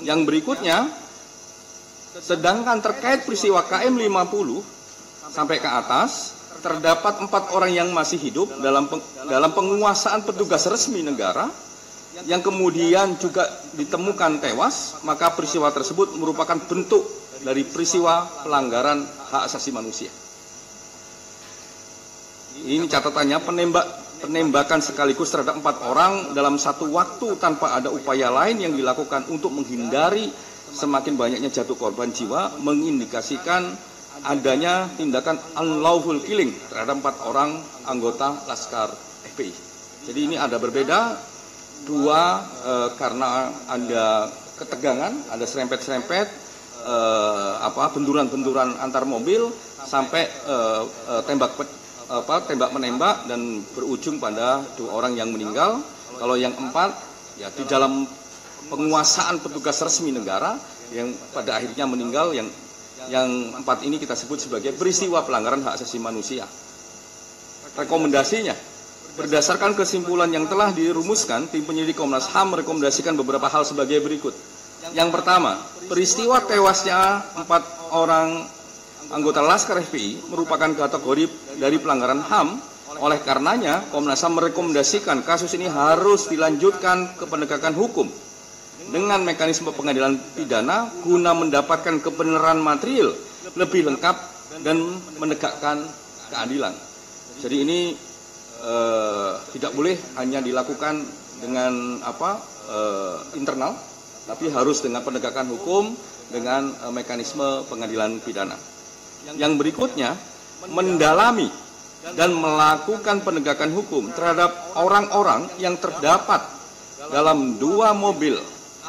Yang berikutnya, sedangkan terkait peristiwa KM 50 sampai ke atas, terdapat 4 orang yang masih hidup dalam penguasaan petugas resmi negara yang kemudian juga ditemukan tewas, maka peristiwa tersebut merupakan bentuk dari peristiwa pelanggaran hak asasi manusia. Ini catatannya, penembakan sekaligus terhadap 4 orang dalam satu waktu tanpa ada upaya lain yang dilakukan untuk menghindari semakin banyaknya jatuh korban jiwa mengindikasikan adanya tindakan unlawful killing terhadap 4 orang anggota Laskar FPI. Jadi ini ada berbeda, dua karena ada ketegangan, ada serempet-serempet, benturan-benturan antar mobil sampai tembak menembak dan berujung pada 2 orang yang meninggal. Kalau yang 4 ya di dalam penguasaan petugas resmi negara yang pada akhirnya meninggal. Yang 4 ini kita sebut sebagai peristiwa pelanggaran hak asasi manusia. Rekomendasinya, berdasarkan kesimpulan yang telah dirumuskan, tim penyidik Komnas HAM merekomendasikan beberapa hal sebagai berikut. Yang pertama, peristiwa tewasnya 4 orang anggota Laskar FPI merupakan kategori dari pelanggaran HAM. Oleh karenanya, Komnas HAM merekomendasikan kasus ini harus dilanjutkan ke penegakan hukum dengan mekanisme pengadilan pidana guna mendapatkan kebenaran material lebih lengkap dan menegakkan keadilan. Jadi ini tidak boleh hanya dilakukan dengan internal, tapi harus dengan penegakan hukum dengan mekanisme pengadilan pidana. Yang berikutnya, mendalami dan melakukan penegakan hukum terhadap orang-orang yang terdapat dalam 2 mobil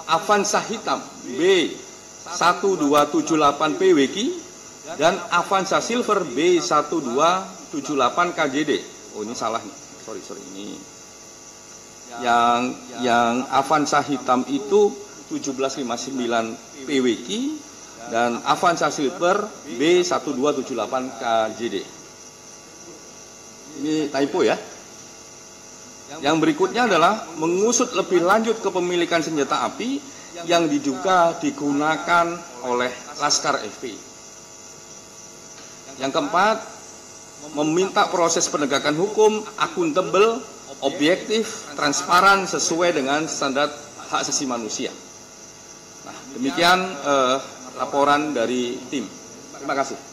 Avanza hitam B1278 PWK dan Avanza Silver B1278 KJD. Oh, ini salah nih. Sorry. Ini yang Avanza hitam itu 1759 PWK dan Avanza Silver B1278 KJD. Ini typo ya. Yang berikutnya adalah mengusut lebih lanjut kepemilikan senjata api yang diduga digunakan oleh Laskar FPI. Yang keempat, meminta proses penegakan hukum akuntabel, objektif, transparan sesuai dengan standar hak asasi manusia. Nah, demikian laporan dari tim. Terima kasih.